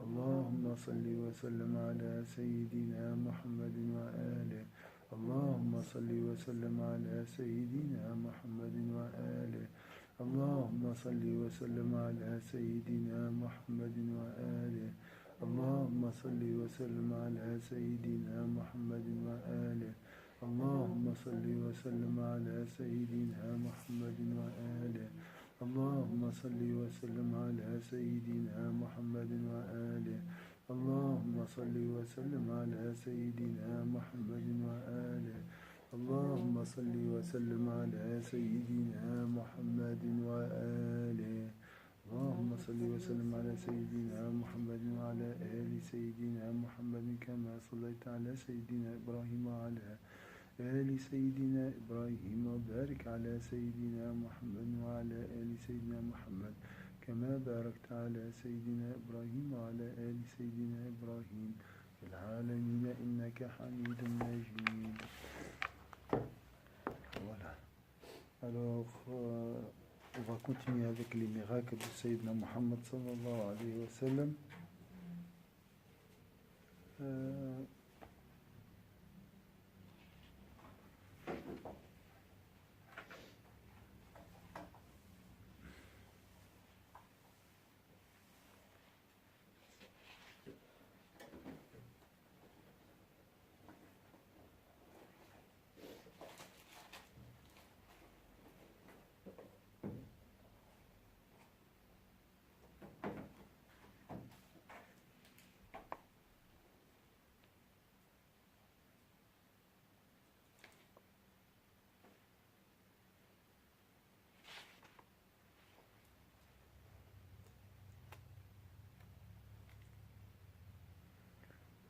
اللهم صل وسلم على سيدنا محمد وآله. اللهم صل وسلم على سيدنا محمد وآله. اللهم صل وسلم على سيدنا محمد وآله. اللهم صل وسلم على سيدنا محمد وآله. اللهم صل وسلم على سيدنا محمد وآله. اللهم صل وسلم على سيدنا محمد وآله. اللهم صل وسلم على سيدنا محمد وآله. اللهم صل وسلم على سيدنا محمد وآله. اللهم صل وسلم على سيدنا محمد وعلى آل سيدنا محمد كما صليت على سيدنا إبراهيم وعلى آل سيدنا إبراهيم وبارك على سيدنا محمد وعلى آل سيدنا محمد كما باركت على سيدنا إبراهيم وعلى آل سيدنا إبراهيم في العالمين إنك حميد مجيد. Voilà. Alors, on va continuer avec les miracles de Sayyidina Muhammad sallallahu alayhi wa sallam.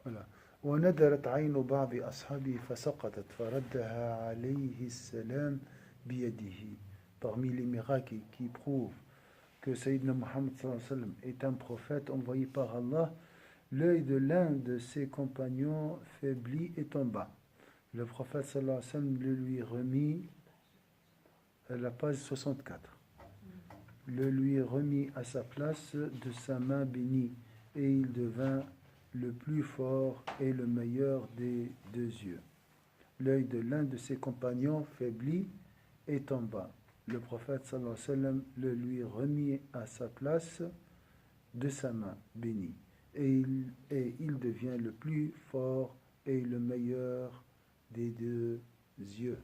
Voilà. وندرت عين بعض أصحابه فسقطت فردها عليه السلام بيده. Parmi les miracles qui prouvent que Sayyidina Muhammad sallallahu alayhi wa sallam est un prophète envoyé par Allah, l'œil de l'un de ses compagnons faiblit et tomba. Le prophète sallallahu alayhi wa sallam le lui remit à la page 64. Le lui remit à sa place de sa main bénie et il devint le plus fort et le meilleur des deux yeux. L'œil de l'un de ses compagnons faiblit et tomba. Le prophète sallallahu alayhi wa sallam le lui remit à sa place de sa main bénie et il devient le plus fort et le meilleur des deux yeux.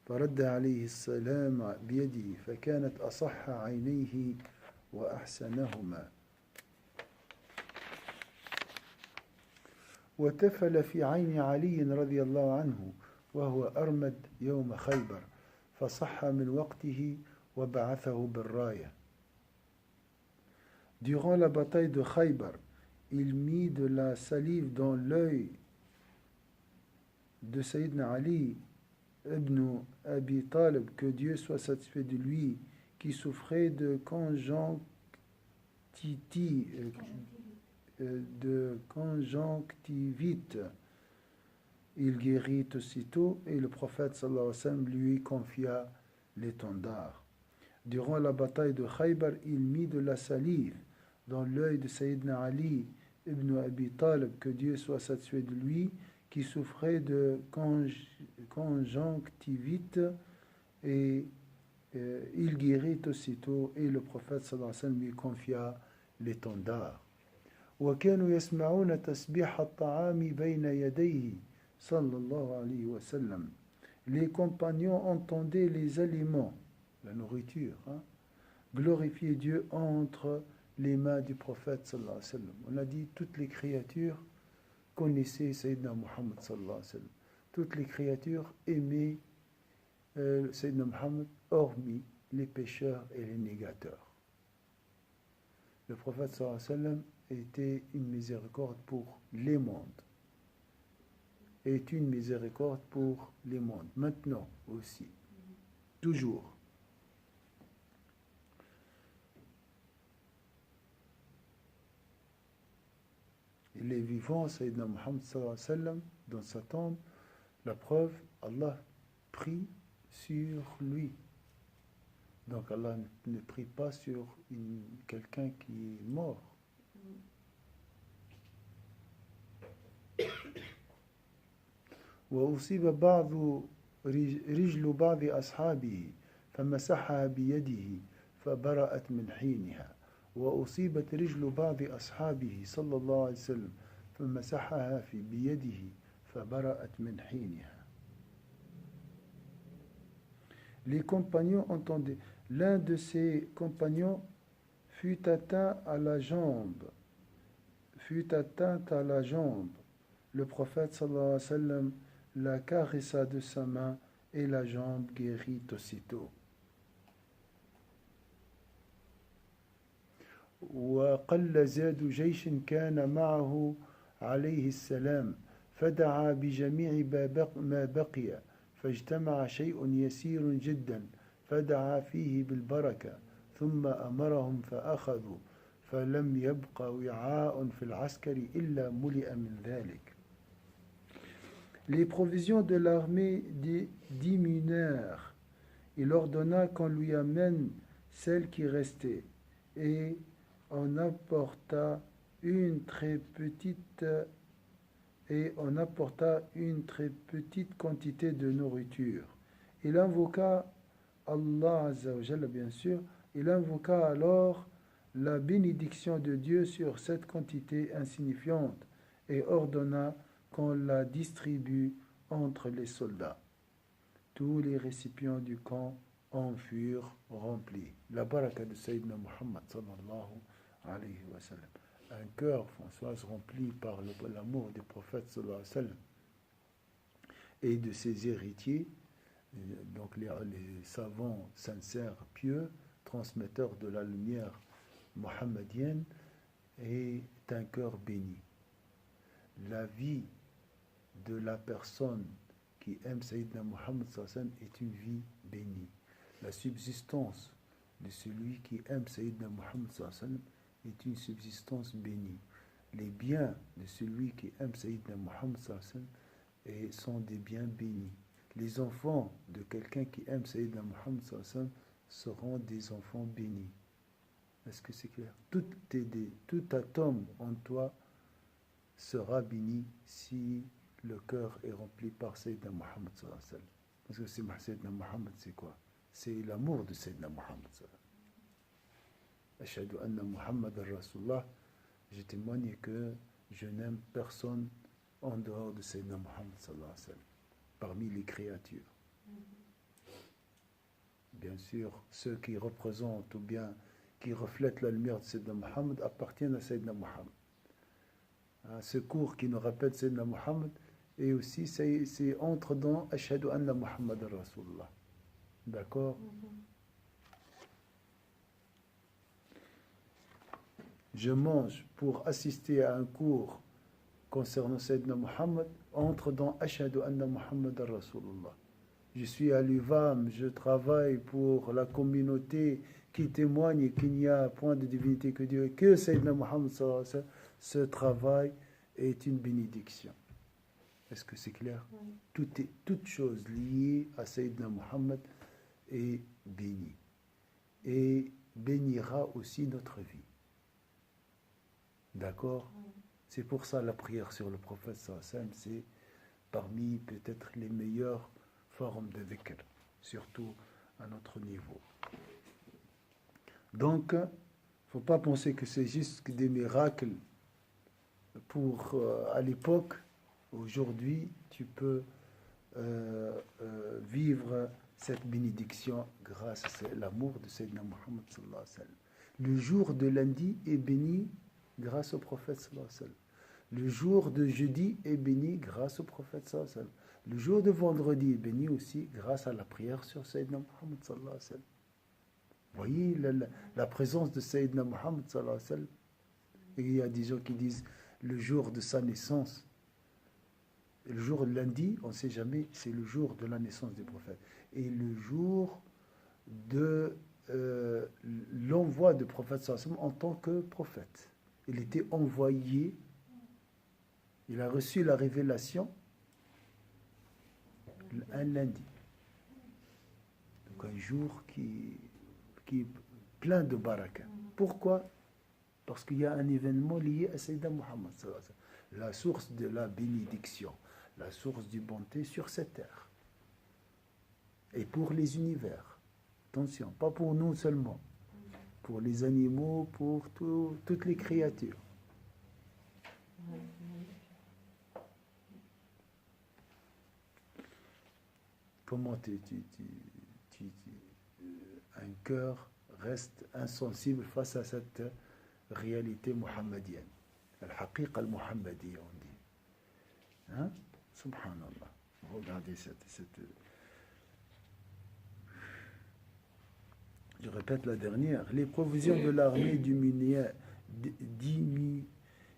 فرد عليه السلام بيده فكانت أصح عينيه وأحسنهما. وتفل في عين علي رضي الله عنه وهو أرمد يوم خيبر فصح من وقته وبعثه بالراية. Durant la bataille de Khaybar, il mit de la salive dans l'œil de Sayyidina Ali ibn Abi Talib, que Dieu soit satisfait de lui, qui souffrait de conjonctivite. Il guérit aussitôt et le prophète sallallahu alayhi wa sallam lui confia l'étendard. Durant la bataille de Khaybar, il mit de la salive dans l'œil de Sayyidina Ali ibn Abi Talib, que Dieu soit satisfait de lui, qui souffrait de conjonctivite et il guérit aussitôt et le prophète sallallahu alayhi wa sallam lui confia l'étendard. وكانوا يسمعون تسبيح الطعام بين يديه صلى الله عليه وسلم. Les compagnons entendaient les aliments, la nourriture, glorifier Dieu entre les mains du prophète sallallahu alayhi wa sallam. On a dit toutes les créatures connaissaient Sayyidina Muhammad sallallahu alayhi wa sallam. Toutes les créatures aimaient Sayyidina Muhammad, hormis les pécheurs et les négateurs. Le prophète sallallahu alayhi wa sallam était une miséricorde pour les mondes. Est une miséricorde pour les mondes. Maintenant aussi. Toujours. Il est vivant, Sayyidina Muhammad sallallahu alayhi wa sallam, dans sa tombe. La preuve, Allah prie sur lui. Donc Allah ne prie pas sur quelqu'un qui est mort. وأصيب بعض رجل بعض أصحابه فمسحها بيده فبرأت من حينها وأصيبت رجل بعض أصحابه صلى الله عليه وسلم فمسحها بيده فبرأت من حينها. Les compagnons entendaient. L'un de ses compagnons fut atteint à la jambe. Le prophète sallallahu alayhi wa sallam la caressa de sa main et la jambe guérit aussitôt. وقل زاد جيش كان معه عليه السلام فدعا بجميع ما بقي فاجتمع شيء يسير جدا فدعا فيه بالبركة ثم أمرهم فأخذوا فلم يبق وعاء في العسكر إلا ملئ من ذلك. Les provisions de l'armée diminuèrent. Il ordonna qu'on lui amène celles qui restaient et on apporta une très petite quantité de nourriture. Il invoqua Allah Azza wa Jalla, bien sûr. Il invoqua alors la bénédiction de Dieu sur cette quantité insignifiante et ordonna qu'on la distribue entre les soldats. Tous les récipients du camp en furent remplis. La baraka de Sayyidina Muhammad sallallahu alayhi wa sallam. Un cœur, Françoise, rempli par l'amour du prophète sallallahu alayhi wa sallam et de ses héritiers, donc les savants sincères, pieux, transmetteurs de la lumière mohammedienne, est un cœur béni. La vie de la personne qui aime Sayyidina Muhammad sallallahu alayhi wa sallam est une vie bénie. La subsistance de celui qui aime Sayyidina Muhammad sallallahu alayhi wa sallam est une subsistance bénie. Les biens de celui qui aime Sayyidina Muhammad sallallahu alayhi wa sallam sont des biens bénis. Les enfants de quelqu'un qui aime Sayyidina Muhammad sallallahu alayhi wa sallam seront des enfants bénis. Est-ce que c'est clair? Tout atome en toi sera béni si le cœur est rempli par Sayyidina Muhammad sallallahu alayhi wa sallam. Parce que Sayyidina Muhammad, c'est quoi? C'est l'amour de Sayyidina Muhammad sallallahu alayhi wa sallam. Ashhadu anna Muhammad ar-Rasulullah, je témoigne que je n'aime personne en dehors de Sayyidina Muhammad sallallahu alayhi wa sallam, parmi les créatures. Bien sûr, ceux qui représentent ou bien qui reflètent la lumière de Sayyidina Muhammad appartiennent à Sayyidina Muhammad. Ce cours qui nous rappelle Sayyidina Muhammad, et aussi c'est entre dans Ashhadu anna Muhammad ar-Rasulullah. D'accord? Je mange pour assister à un cours concernant Sayyidina Muhammad, entre dans Ashhadu anna Muhammad ar-Rasulullah. Je suis à l'UVAM, je travaille pour la communauté qui témoigne qu'il n'y a point de divinité que Dieu et que Sayyidina Muhammad sallallahu alayhi wa sallam. Ce travail est une bénédiction. Est-ce que c'est clair? Oui. Toute chose liée à Sayyidina Muhammad est bénie et bénira aussi notre vie. D'accord? Oui. C'est pour ça la prière sur le prophète sallallahu alayhi wa sallam, c'est parmi peut-être les meilleures formes de dhikr, surtout à notre niveau. Donc, il ne faut pas penser que c'est juste des miracles pour à l'époque. Aujourd'hui, tu peux vivre cette bénédiction grâce à l'amour de Sayyidina Muhammad sallallahu alayhi wa sallam. Le jour de lundi est béni grâce au prophète sallallahu alayhi wa sallam. Le jour de jeudi est béni grâce au prophète sallallahu alayhi wa sallam. Le jour de vendredi est béni aussi grâce à la prière sur Sayyidina Muhammad sallallahu alayhi wa sallam. Vous voyez la présence de Sayyidina Muhammad sallallahu alayhi wa sallam. Et il y a des gens qui disent le jour de sa naissance. Et le jour de lundi, on ne sait jamais, c'est le jour de la naissance du prophète. Et le jour de l'envoi du prophète sallallahu alayhi wa sallam en tant que prophète. Il était envoyé, il a reçu la révélation un lundi. Donc un jour qui est plein de baraka. Pourquoi? Parce qu'il y a un événement lié à Sayyidina Muhammad sallallahu alayhi wa sallam. La source de la bénédiction, la source du bonté sur cette terre. Et pour les univers. Attention, pas pour nous seulement. Pour les animaux, pour toutes les créatures. Comment un cœur reste insensible face à cette réalité muhammadienne. Al-haqiqa al-muhammadiya, on dit. Hein? Subhanallah. Regardez cette... Je répète la dernière. Les provisions de l'armée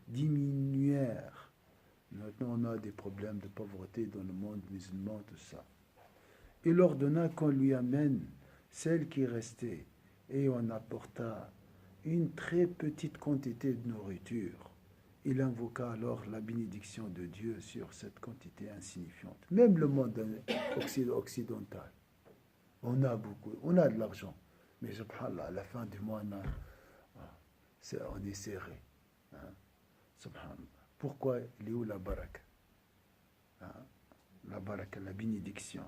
diminuèrent. Maintenant, on a des problèmes de pauvreté dans le monde musulman, tout ça. Il ordonna qu'on lui amène celle qui restait, et on apporta une très petite quantité de nourriture. Il invoqua alors la bénédiction de Dieu sur cette quantité insignifiante. Même le monde occidental, on a beaucoup, on a de l'argent, mais subhanallah, à la fin du mois, on est serré. Hein? Subhanallah. Pourquoi il est où la baraka? Hein? La baraka, la bénédiction.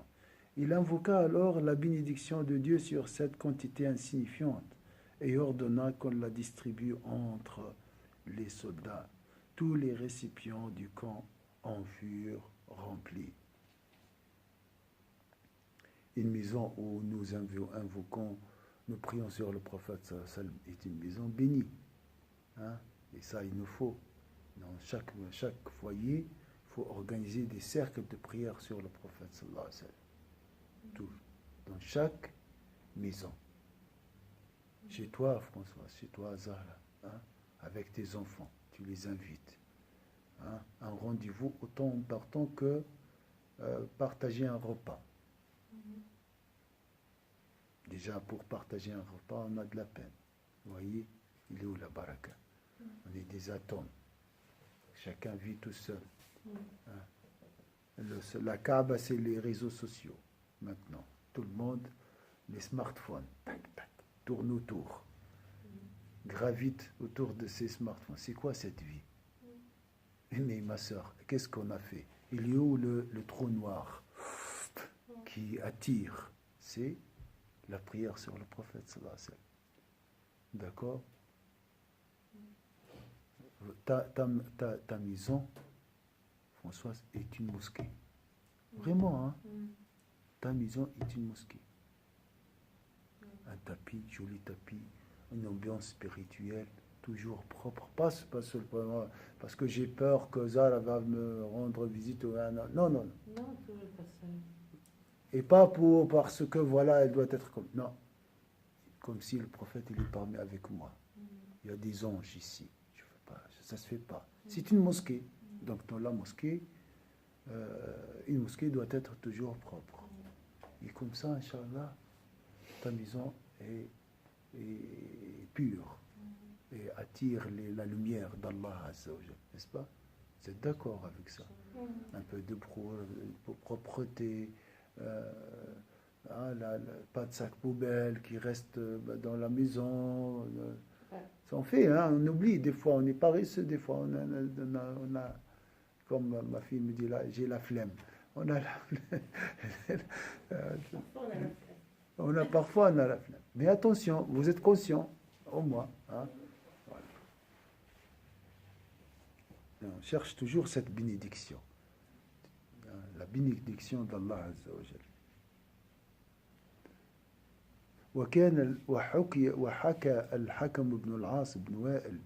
Il invoqua alors la bénédiction de Dieu sur cette quantité insignifiante et ordonna qu'on la distribue entre les soldats. Tous les récipients du camp en furent remplis. Une maison où nous invoquons, nous prions sur le prophète est une maison bénie. Hein? Et ça, il nous faut. Dans chaque foyer, il faut organiser des cercles de prière sur le prophète sallallahu alayhi wa sallam. Tout, dans chaque maison. Chez toi, François, chez toi, Zahra, hein, avec tes enfants, tu les invites. Hein, un rendez-vous autant important que partager un repas. Déjà, pour partager un repas, on a de la peine. Vous voyez, il est où la baraka? On est des atomes. Chacun vit tout seul. Hein. La Kaaba, c'est les réseaux sociaux. Maintenant, tout le monde, les smartphones, tac, tac, tournent autour, gravitent autour de ces smartphones. C'est quoi cette vie? Mais ma soeur, qu'est-ce qu'on a fait? Il y a où le trou noir qui attire? C'est la prière sur le prophète sallallahu alayhi wa sallam. D'accord? Ta maison, Françoise, est une mosquée. Vraiment, hein? Ta maison est une mosquée. Un tapis, joli tapis, une ambiance spirituelle, toujours propre. Pas seulement parce que j'ai peur que Zara va me rendre visite. Non, non, non. Non, toujours pas ça. Et pas parce que voilà, elle doit être comme. Non. Comme si le prophète il est parmi avec moi. Il y a des anges ici. Je veux pas, ça se fait pas. C'est une mosquée. Donc dans la mosquée, une mosquée doit être toujours propre. Et comme ça, Inch'Allah, ta maison est pure et attire la lumière d'Allah Azza wa Jalla, n'est-ce pas? Vous êtes d'accord avec ça? Un peu de propreté, pas de sac poubelle qui reste dans la maison. Ça en fait, hein, on oublie, des fois on est paresseux, des fois on a comme ma fille me dit là, j'ai la flemme. On a la flemme. Parfois on a la flemme. Mais attention, vous êtes conscient, au moins. Hein? Voilà. On cherche toujours cette bénédiction. La bénédiction d'Allah Azza wa Jalla. وحكى الحكم بن العاص بن وائل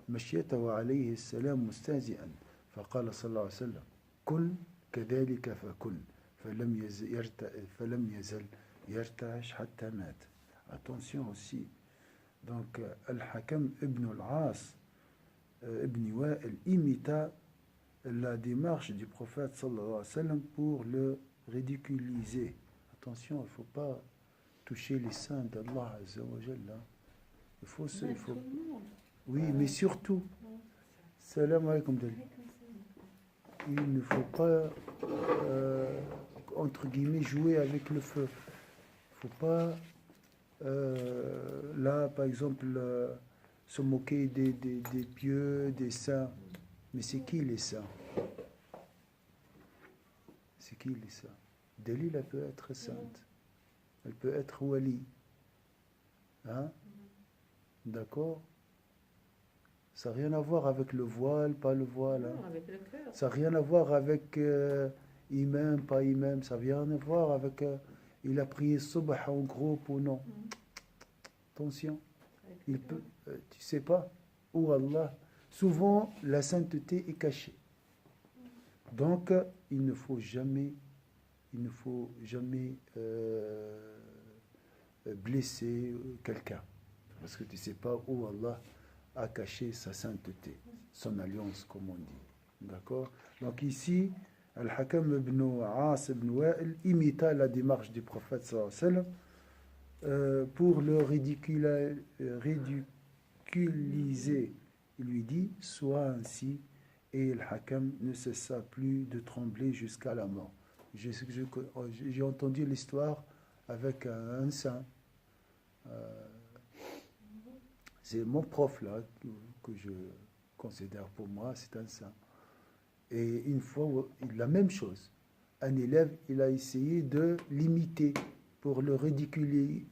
مشيته عليه السلام مستهزئا فقال صلى الله عليه وسلم كل كذلك فكل فلم يزل يرتعش حتى مات. Attention aussi. Donc, Al-Hakam ibn al-As ibn Wa'il imita la démarche du prophète sallallahu alayhi wa sallam pour le ridiculiser. Attention, il ne faut pas toucher les saints d'Allah Azza wa Jalla. Il faut oui, mais surtout, salam alaykum Dali. Il ne faut pas, entre guillemets, jouer avec le feu. Il ne faut pas, là, par exemple, se moquer des pieux, des saints. Mais c'est qui les saints? qui lit ça? Dalil, elle peut être sainte. Elle peut être wali. Hein? D'accord? Ça n'a rien à voir avec le voile, pas le voile. Hein? Non, avec le cœur. Ça n'a rien à voir avec imam, pas imam. Ça n'a rien à voir avec il a prié subh en groupe ou non. Attention. Il peut, tu sais pas où Allah. Souvent, la sainteté est cachée. Donc, il ne faut jamais blesser quelqu'un. Parce que tu ne sais pas où Allah a caché sa sainteté, son alliance, comme on dit. D'accord? Donc ici, Al-Hakam ibn As ibn Wa'il imita la démarche du prophète sallallahu alayhi wa sallam, pour le ridiculiser. Il lui dit, sois ainsi, et Al-Hakam ne cessa plus de trembler jusqu'à la mort. J'ai entendu l'histoire avec un saint. C'est mon prof là que je considère pour moi, c'est un saint. Et une fois, la même chose. Un élève, il a essayé de l'imiter pour le ridiculiser.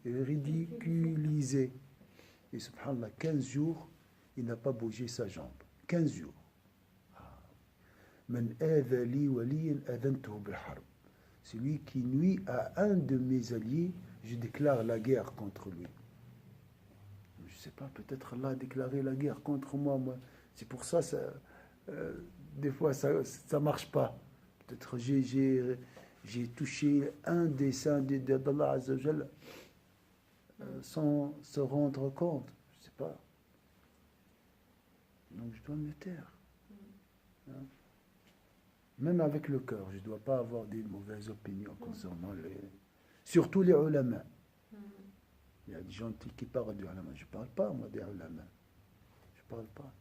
Et subhanallah, 15 jours, il n'a pas bougé sa jambe. 15 jours. Man aadha li waliyan adhantuhu bil harb. Celui qui nuit à un de mes alliés, je déclare la guerre contre lui. Je ne sais pas, peut-être Allah a déclaré la guerre contre moi. C'est pour ça, des fois, ça ne marche pas. Peut-être j'ai touché un des saints d'Allah Azza wa Jalla sans se rendre compte. Je ne sais pas. Donc je dois me taire. Hein? Même avec le cœur, je ne dois pas avoir des mauvaises opinions concernant surtout les ulama. Il y a des gens qui parlent des ulama. Je ne parle pas, moi, des ulama. Je ne parle pas.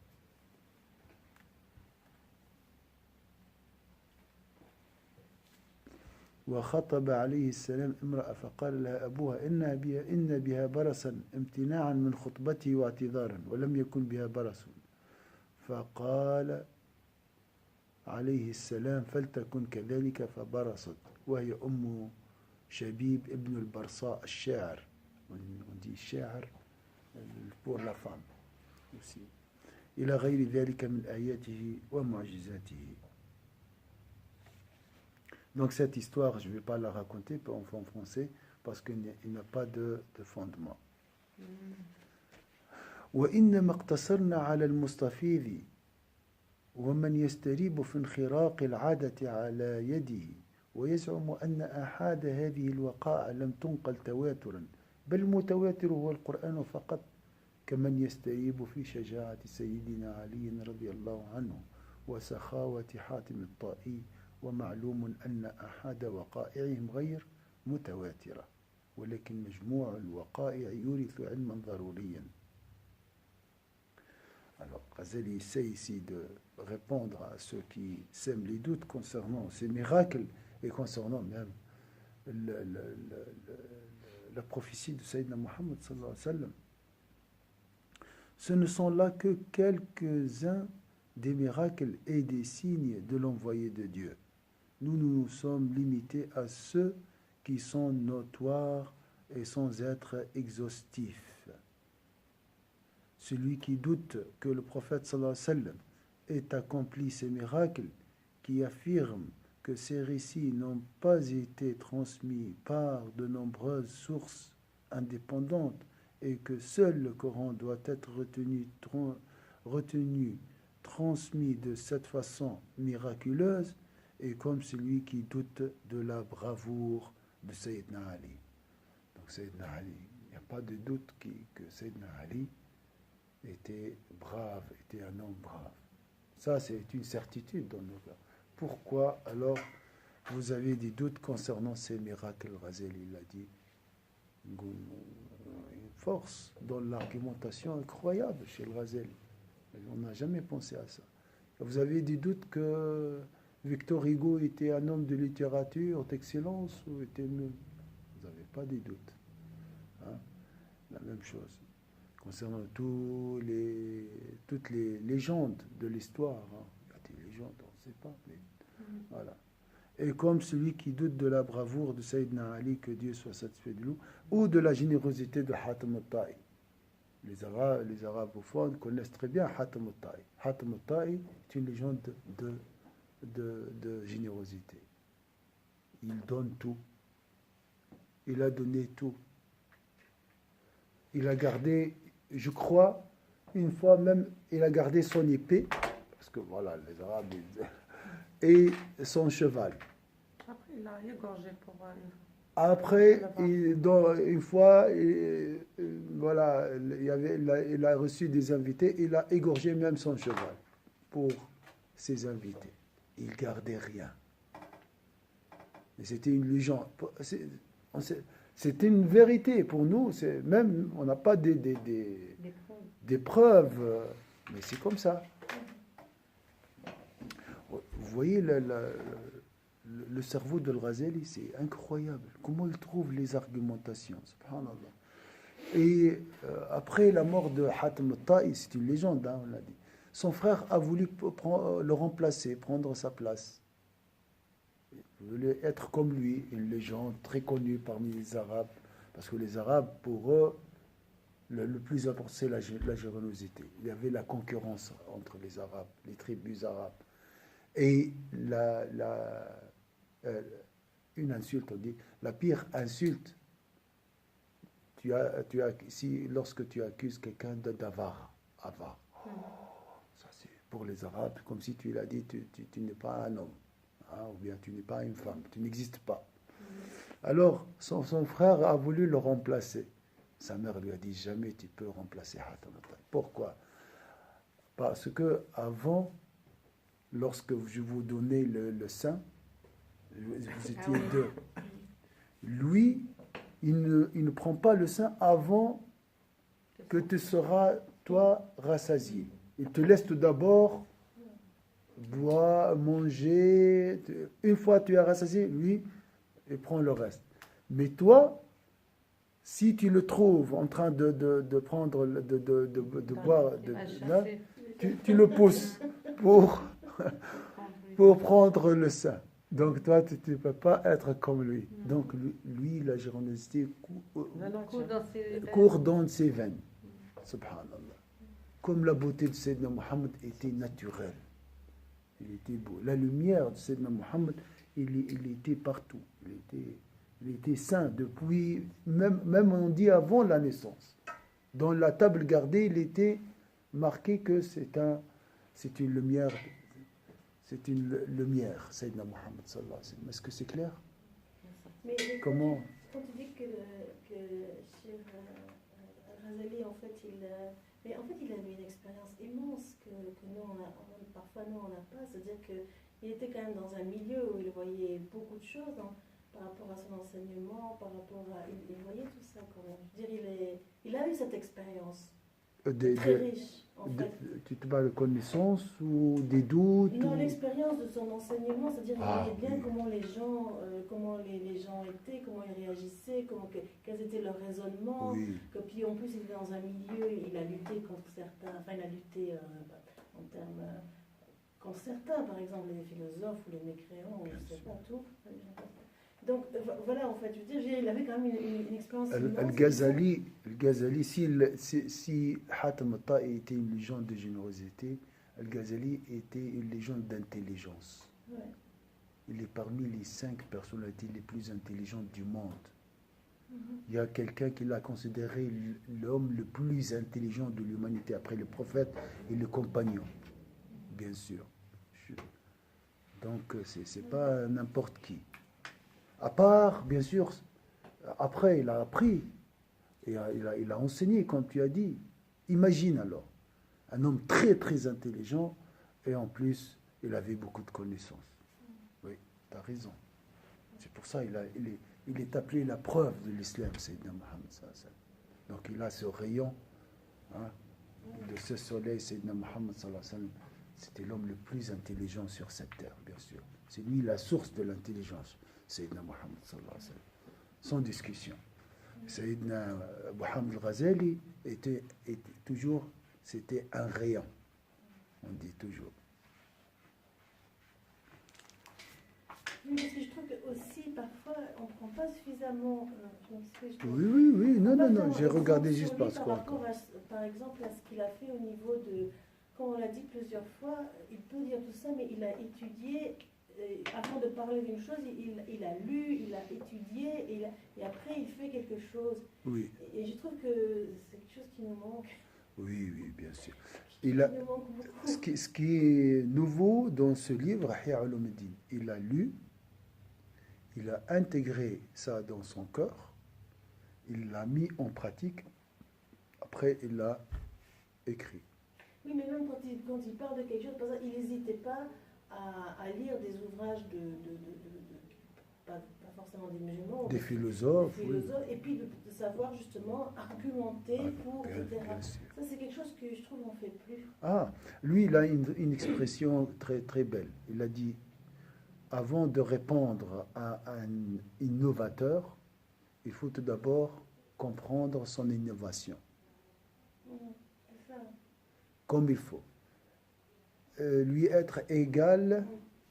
وخطب عليه السلام امرأة فقال لها أبوها إن بها برصا امتناعا من خطبته واعتذارا ولم يكن بها برص فقال عليه السلام فلتكن كذلك فبرصت وهي أم شبيب ابن البرصاء الشاعر on dit الشاعر pour la femme aussi إلى غير ذلك من آياته ومعجزاته. Donc cette histoire, je ne vais pas la raconter en français parce qu'il n'a pas de fondement. وإنما اقتصرنا على المستفيض ومن يستريب في انخراق العادة على يده ويزعم أن أحد هذه الوقائع لم تنقل تواترا بل المتواتر هو القرآن فقط كمن يستريب في شجاعة سيدنا علي رضي الله عنه وسخاوة حاتم الطائي ومعلوم أن أحد وقائعهم غير متواترة ولكن مجموع الوقائع يورث علما ضروريا. Alors, Ghazali essaie ici de répondre à ceux qui sèment les doutes concernant ces miracles et concernant même la prophétie de Sayyidina Muhammad sallallahu alayhi wa sallam. Ce ne sont là que quelques-uns des miracles et des signes de l'envoyé de Dieu. Nous nous sommes limités à ceux qui sont notoires et sans être exhaustifs. Celui qui doute que le prophète sallallahu alayhi wa sallam ait accompli ces miracles, qui affirme que ces récits n'ont pas été transmis par de nombreuses sources indépendantes et que seul le Coran doit être retenu, transmis de cette façon miraculeuse, est comme celui qui doute de la bravoure de Sayyidina Ali. Donc Sayyidina Ali, il n'y a pas de doute que Sayyidina Ali était brave, était un homme brave. Ça, c'est une certitude dans nos cas. Pourquoi alors vous avez des doutes concernant ces miracles? Ghazali l'a dit. Une force dans l'argumentation incroyable chez le Ghazali. On n'a jamais pensé à ça. Vous avez des doutes que Victor Hugo était un homme de littérature d'excellence ou était nul? Vous n'avez pas des doutes. Hein? La même chose. Concernant toutes les légendes de l'histoire. Hein. Il y a des légendes, on ne sait pas. Mais, voilà. et comme celui qui doute de la bravoure de Sayyidina Ali, que Dieu soit satisfait de lui, ou de la générosité de Hatem al-Ta'i. Les arabophones connaissent très bien Hatem al-Ta'i. Hatem al-Ta'i est une légende de générosité. Il donne tout. Il a donné tout. Il a gardé, je crois, une fois même, il a gardé son épée, parce que voilà, les Arabes, et son cheval. Après, il a égorgé pour Après, une fois, voilà, il a reçu des invités, il a égorgé même son cheval pour ses invités. Il gardait rien. Et c'était une légende. C'était une vérité pour nous. Même, on n'a pas des preuves, mais c'est comme ça. Vous voyez le cerveau de Al-Ghazali, c'est incroyable. Comment il trouve les argumentations, subhanallah. Et après la mort de Hatem al-Ta'i, c'est une légende, hein, on l'a dit. Son frère a voulu le remplacer, prendre sa place. Il voulait être comme lui, une légende très connue parmi les Arabes. Parce que les Arabes, pour eux, le plus important, c'est la générosité. Il y avait la concurrence entre les Arabes, les tribus arabes. Et une insulte, on dit, la pire insulte, lorsque tu accuses quelqu'un d'avare. Avare. Ça, c'est pour les Arabes, comme si tu l'as dit, tu n'es pas un homme, hein, ou bien tu n'es pas une femme, tu n'existes pas. Alors, son frère a voulu le remplacer. Sa mère lui a dit, jamais tu peux remplacer Hatem al-Ta'i. Pourquoi? Parce que avant, lorsque je vous donnais le sein, vous étiez deux. Lui, il ne prend pas le sein avant que tu seras, toi, rassasié. Il te laisse tout d'abord boire, manger. Une fois que tu es rassasié, lui, il prend le reste. Mais toi, si tu le trouves en train de prendre, de boire, tu le pousses pour prendre le sein. Donc toi, tu ne peux pas être comme lui. Donc lui, la générosité court dans ses veines. Subhanallah. Comme la beauté de Sayyidina Muhammad était naturelle. Il était beau. La lumière de Sayyidina Muhammad, il était partout. Il était saint depuis, même on dit avant la naissance. Dans la table gardée, il était marqué que c'est une lumière. C'est une lumière, Sayyidina Muhammad sallallahu alayhi wa sallam. Est-ce que c'est clair? Mais comment? Quand tu dis que Cheikh Al-Ghazali, en fait, il a eu une expérience immense que nous, parfois, nous, on n'a pas. C'est-à-dire qu'il était quand même dans un milieu où il voyait beaucoup de choses, hein, par rapport à son enseignement, par rapport à... Il voyait tout ça quand même. Je veux dire, il a eu cette expérience. Très riche, en fait. Tu te parles de connaissances ou des doutes? Non, l'expérience de son enseignement, c'est-à-dire qu'il voyait bien comment les gens étaient, comment ils réagissaient, quels étaient leurs raisonnements. Oui. Que puis en plus, il était dans un milieu, il a lutté contre certains, enfin il a lutté en termes contre certains, par exemple les philosophes ou les mécréants, ou je ne sais pas tout. Donc voilà, en fait, je veux dire, il avait quand même une expérience immense. Al-Ghazali, si Hatem al-Ta'i était une légende de générosité, Al-Ghazali était une légende d'intelligence. Ouais. Il est parmi les 5 personnalités les plus intelligentes du monde. Il y a quelqu'un qui l'a considéré l'homme le plus intelligent de l'humanité, après le prophète et le compagnon, bien sûr. Donc, c'est pas n'importe qui. À part, bien sûr, après, il a appris, et il a enseigné, comme tu as dit. Imagine alors, un homme très, très intelligent, et en plus, il avait beaucoup de connaissances. Oui, tu as raison. C'est pour ça qu'il est appelé la preuve de l'islam, Sayyidina Muhammad. Donc, il a ce rayon, hein, de ce soleil, Sayyidina Muhammad, c'était l'homme le plus intelligent sur cette terre, bien sûr. C'est lui la source de l'intelligence. Sayyidina Muhammad sallallahu alayhi wa sallam. Sans discussion. Sayyidina Muhammad al-Ghazali était toujours, c'était un rayon. On dit toujours. Oui, parce que je trouve que aussi parfois on ne prend pas suffisamment. Je m'excuse, Oui, non, pas non, vraiment j'ai regardé exemple juste sur lui parce par quoi. rapport à, par exemple, à ce qu'il a fait au niveau de, comme on l'a dit plusieurs fois, il peut dire tout ça, mais il a étudié, avant de parler d'une chose, il a lu, il a étudié, et après il fait quelque chose. Oui, Et je trouve que c'est quelque chose qui nous manque, oui, bien sûr. qui Il a, nous manque beaucoup. ce qui est nouveau dans ce livre, Ihya Ulumuddin, il a lu, il a intégré ça dans son cœur, il l'a mis en pratique, après il l'a écrit. Oui, mais même quand il parle de quelque chose, par exemple, il n'hésitait pas à lire des ouvrages pas forcément des musulmans, Des des philosophes, oui. philosophes, et puis de savoir justement argumenter pour, bien, etc. bien sûr. Ça, c'est quelque chose que je trouve on ne fait plus. Ah, lui, il a une expression très, très belle. Il a dit, avant de répondre à un innovateur, il faut tout d'abord comprendre son innovation, C'est ça. comme il faut. Lui être égal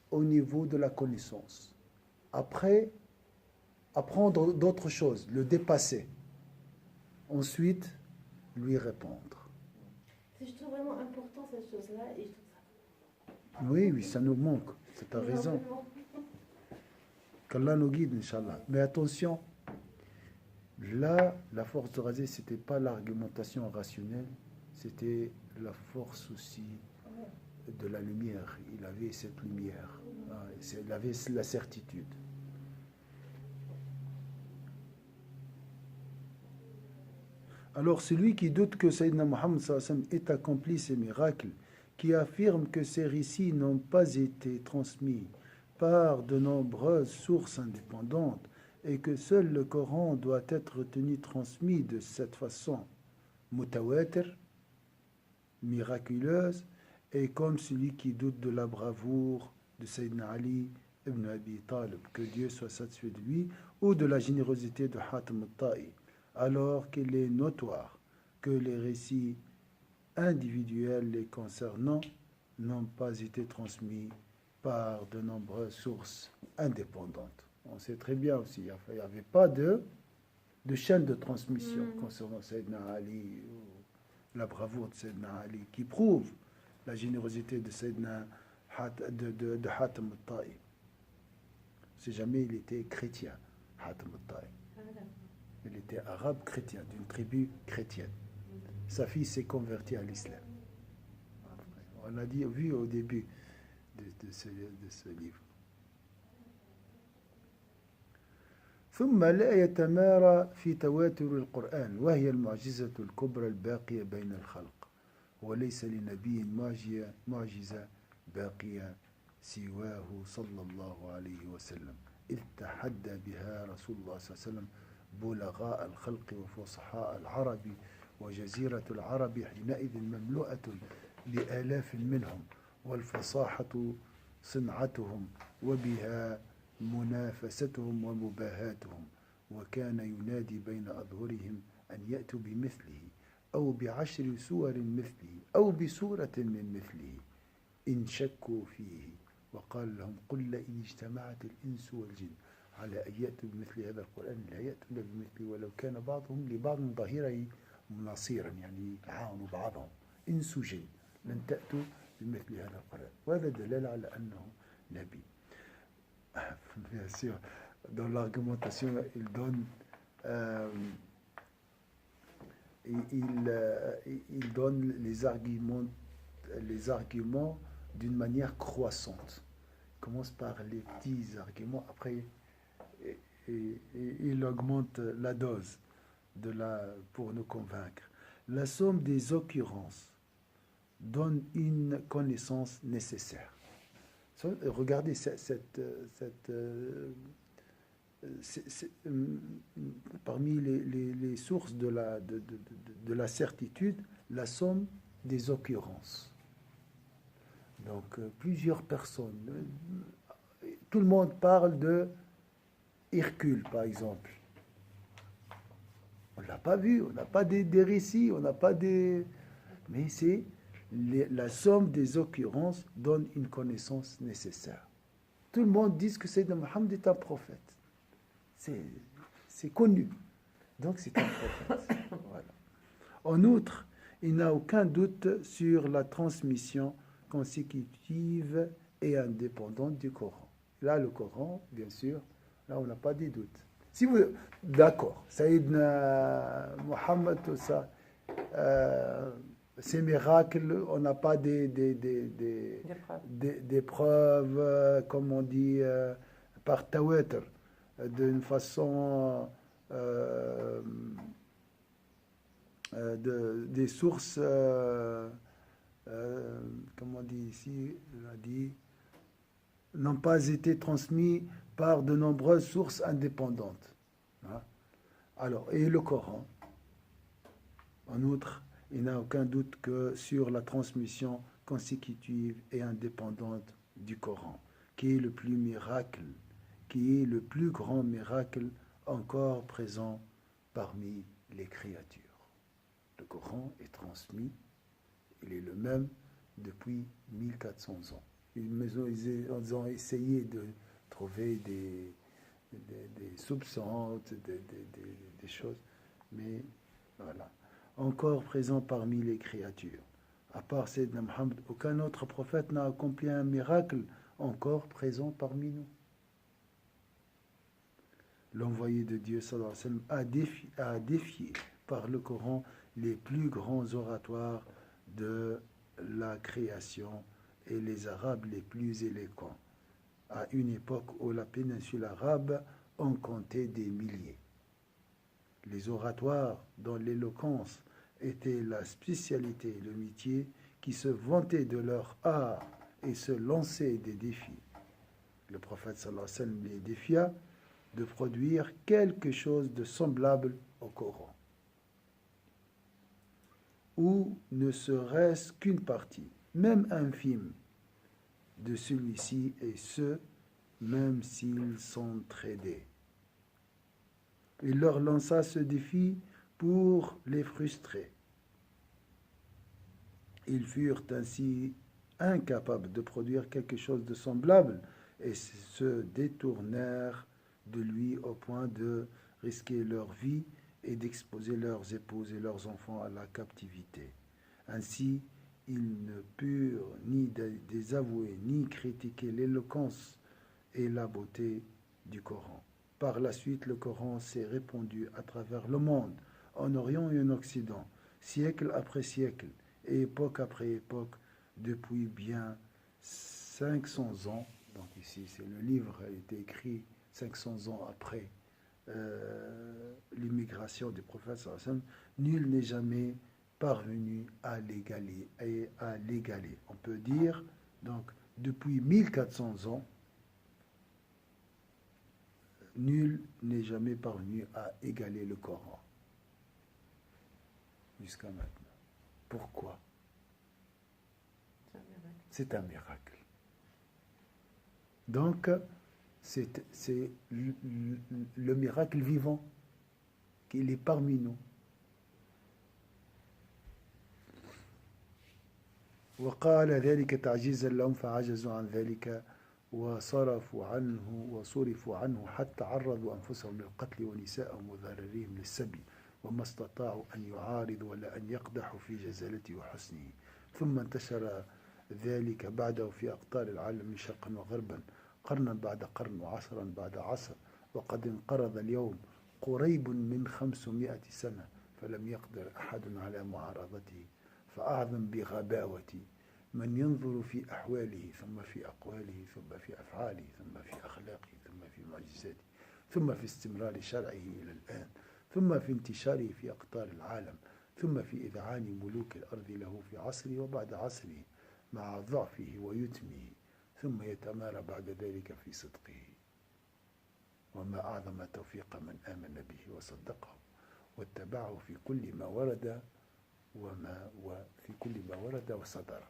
au niveau de la connaissance. Après, apprendre d'autres choses, le dépasser. Ensuite, lui répondre. Je trouve vraiment important cette chose-là, et je trouve ça Oui, ça nous manque. Tu as raison. énormément. Qu'Allah nous guide, Inch'Allah. Mais attention, là, la force de Razé, ce n'était pas l'argumentation rationnelle, c'était la force aussi de la lumière. Il avait cette lumière. Il avait la certitude. Alors, celui qui doute que Sayyidina Muhammad ait accompli ces miracles, qui affirme que ces récits n'ont pas été transmis par de nombreuses sources indépendantes et que seul le Coran doit être tenu transmis de cette façon mutawatir, miraculeuse, et comme celui qui doute de la bravoure de Sayyidina Ali ibn Abi Talib, que Dieu soit satisfait de lui, ou de la générosité de Hatim al-Ta'i, alors qu'il est notoire que les récits individuels les concernant n'ont pas été transmis par de nombreuses sources indépendantes. On sait très bien aussi, il n'y avait pas de chaîne de transmission concernant Sayyidina Ali, ou la bravoure de Sayyidina Ali, qui prouve la générosité de Sayyidina de Hatim al-Ta'i. Si jamais il était chrétien, Hatim al-Ta'i. Il était arabe chrétien, d'une tribu chrétienne. Sa fille s'est convertie à l'islam. On l'a vu au début de ce livre. ثم لا يتمارى في تواتر القرآن وهي المعجزة الكبرى الباقية بين الخلق وليس لنبي معجزة باقية سواه صلى الله عليه وسلم إذ تحدى بها رسول الله صلى الله عليه وسلم بلغاء الخلق وفصحاء العرب وجزيرة العرب حينئذ مملوءة بآلاف منهم والفصاحة صنعتهم وبها منافستهم ومباهاتهم وكان ينادي بين أظهرهم أن يأتوا بمثله أو بعشر سور مثله أو بسورة من مثله إن شكوا فيه وقال لهم قل لئن اجتمعت الإنس والجن على أن يأتوا بمثل هذا القرآن لا يأتون بمثله ولو كان بعضهم لبعض ظهيرا نصيرا يعني يعاونوا بعضهم إنس وجن لن تأتوا بمثل هذا القرآن وهذا دلالة على أنه نبي. Bien sûr, dans l'argumentation, il donne il donne les arguments d'une manière croissante. Il commence par les petits arguments, après il augmente la dose pour nous convaincre. La somme des occurrences donne une connaissance nécessaire. Regardez parmi les sources de la certitude, la somme des occurrences. Donc, plusieurs personnes, tout le monde parle de Hercule, par exemple. On ne l'a pas vu, on n'a pas des récits, on n'a pas des... Mais c'est... la somme des occurrences donne une connaissance nécessaire. Tout le monde dit que Sayyidina Mohammed est un prophète. C'est connu. Donc c'est un prophète. Voilà. En outre, il n'a aucun doute sur la transmission consécutive et indépendante du Coran. Là, le Coran, bien sûr, là, on n'a pas de doute. Si vous... D'accord, Sayyidina Mohammed, tout ça, ces miracles, on n'a pas des preuves, comme on dit, par tawatur, d'une façon... des sources, comme on dit ici, on a dit, n'ont pas été transmis par de nombreuses sources indépendantes. Hein? Alors, et le Coran, en outre, il n'a aucun doute que sur la transmission consécutive et indépendante du Coran, qui est le plus miracle, qui est le plus grand miracle encore présent parmi les créatures. Le Coran est transmis, il est le même depuis 1400 ans. Ils ont essayé de trouver des soupçons, des choses, mais voilà. Encore présent parmi les créatures. À part Sayyidina Mohammed, aucun autre prophète n'a accompli un miracle encore présent parmi nous. L'envoyé de Dieu sallallahu alayhi wa sallam a défié par le Coran les plus grands oratoires de la création et les Arabes les plus éloquents, à une époque où la péninsule arabe en comptait des milliers. Les oratoires dont l'éloquence était la spécialité, le métier, qui se vantaient de leur art et se lançaient des défis. Le prophète sallallahu alayhi wa sallam les défia de produire quelque chose de semblable au Coran, ou ne serait-ce qu'une partie, même infime, de celui-ci, et ce, même s'ils s'entraidaient. Il leur lança ce défi pour les frustrer. Ils furent ainsi incapables de produire quelque chose de semblable et se détournèrent de lui au point de risquer leur vie et d'exposer leurs épouses et leurs enfants à la captivité. Ainsi, ils ne purent ni désavouer ni critiquer l'éloquence et la beauté du Coran. Par la suite, le Coran s'est répandu à travers le monde, en Orient et en Occident, siècle après siècle et époque après époque, depuis bien 500 ans. Donc ici, c'est le livre a été écrit 500 ans après l'immigration du prophète sallallahu alayhi wa sallam. Nul n'est jamais parvenu à l'égaler. On peut dire, donc, depuis 1400 ans, nul n'est jamais parvenu à égaler le Coran. Jusqu'à maintenant. Pourquoi? C'est un miracle. Donc, c'est le miracle vivant qu'il est parmi nous. وقال ذلك تعجيزا لهم فعجزوا عن ذلك وصرفوا عنه حتى عرضوا أنفسهم للقتل ونساءهم وذراريهم للسبي وما استطاعوا أن يعارضوا ولا أن يقدحوا في جزالته وحسنه. ثم انتشر ذلك بعده في أقطار العالم شرقا وغربا، قرنا بعد قرن وعصرا بعد عصر، وقد انقرض اليوم قريب من 500 سنة فلم يقدر أحد على معارضته. فأعظم بغباوة من ينظر في أحواله ثم في أقواله ثم في أفعاله ثم في أخلاقه ثم في معجزاته ثم في استمرار شرعه إلى الآن ثم في انتشاره في أقطار العالم ثم في إذعان ملوك الأرض له في عصره وبعد عصره مع ضعفه ويتمه ثم يتمارى بعد ذلك في صدقه. وما أعظم توفيق من آمن به وصدقه واتبعه في كل ما ورد وفي كل ما ورد وصدر.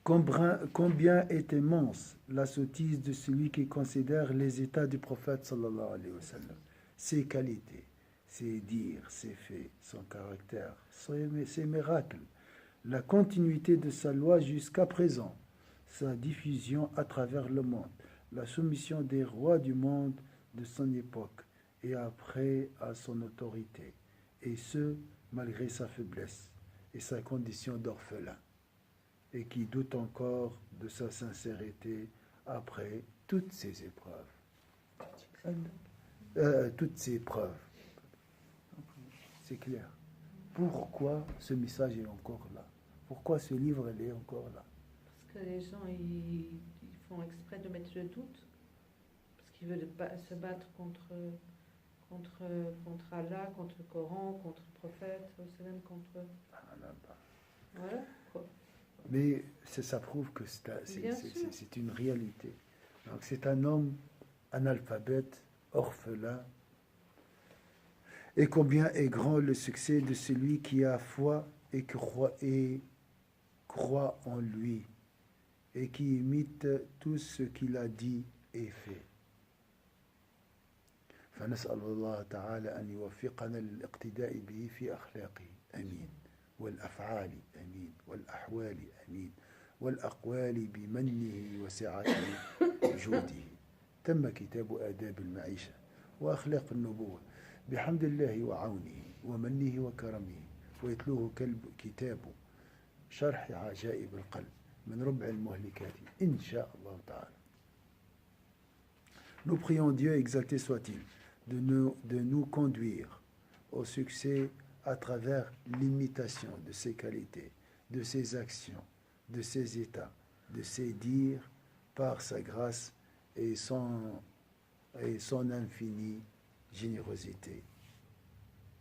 Combien est immense la sottise de celui qui considère les états du prophète sallallahu alayhi wa sallam, ses qualités, ses dires, ses faits, son caractère, ses miracles, la continuité de sa loi jusqu'à présent, sa diffusion à travers le monde, la soumission des rois du monde de son époque et après à son autorité, et ce, malgré sa faiblesse et sa condition d'orphelin, et qui doute encore de sa sincérité après toutes ces épreuves. Toutes ces preuves. C'est clair. Pourquoi ce message est encore là? Pourquoi ce livre est encore là? Parce que les gens, ils font exprès de mettre le doute. Parce qu'ils veulent se battre contre Allah, contre le Coran, contre le prophète, sallam, contre... Voilà. Mais ça prouve que c'est une réalité. Donc c'est un homme analphabète, orphelin. Et combien est grand le succès de celui qui a foi et croit en lui, et qui imite tout ce qu'il a dit et fait. فنسأل الله تعالى أن يوفقنا للاقتداء به في أخلاقه أمين والأفعال أمين والأحوال أمين والأقوال بمنه وسعة جوده. تم كتاب آداب المعيشة وأخلاق النبوة بحمد الله وعونه ومنه وكرمه، ويتلوه كتاب شرح عجائب القلب من ربع المهلكات إن شاء الله تعالى. Nous prions Dieu, exalté soit-il, de nous conduire au succès à travers l'imitation de ses qualités, de ses actions, de ses états, de ses dires, par sa grâce et son infinie générosité.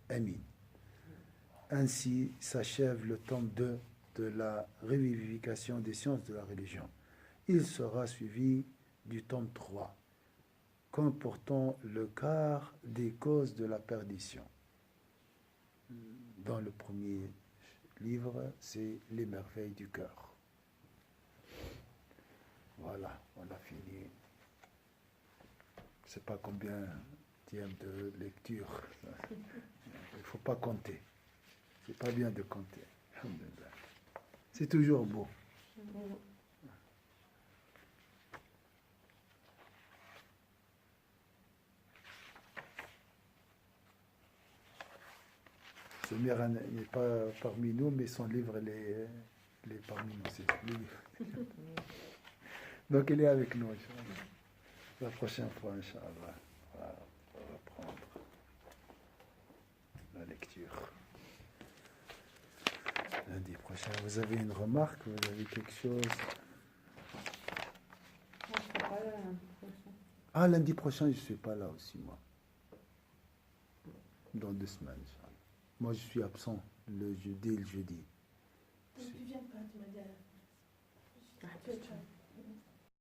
Amin. Ainsi s'achève le tome 2 de la revivification des sciences de la religion. Il sera suivi du tome 3, comportant le quart des causes de la perdition. Dans le premier livre, c'est les merveilles du cœur. Voilà, on a fini. Je ne sais pas combien de lecture. Il ne faut pas compter. C'est pas bien de compter. C'est toujours beau. Samira n'est pas parmi nous, mais son livre il est parmi nous. Donc il est avec nous, Inch'Allah. La prochaine fois, Inch'Allah, on va reprendre la lecture. Lundi prochain, vous avez une remarque? Vous avez quelque chose? Moi, je ne serai pas là lundi prochain. Ah, lundi prochain, je ne suis pas là aussi, moi. Dans 2 semaines, Inch'Allah. Moi, je suis absent le jeudi et le jeudi.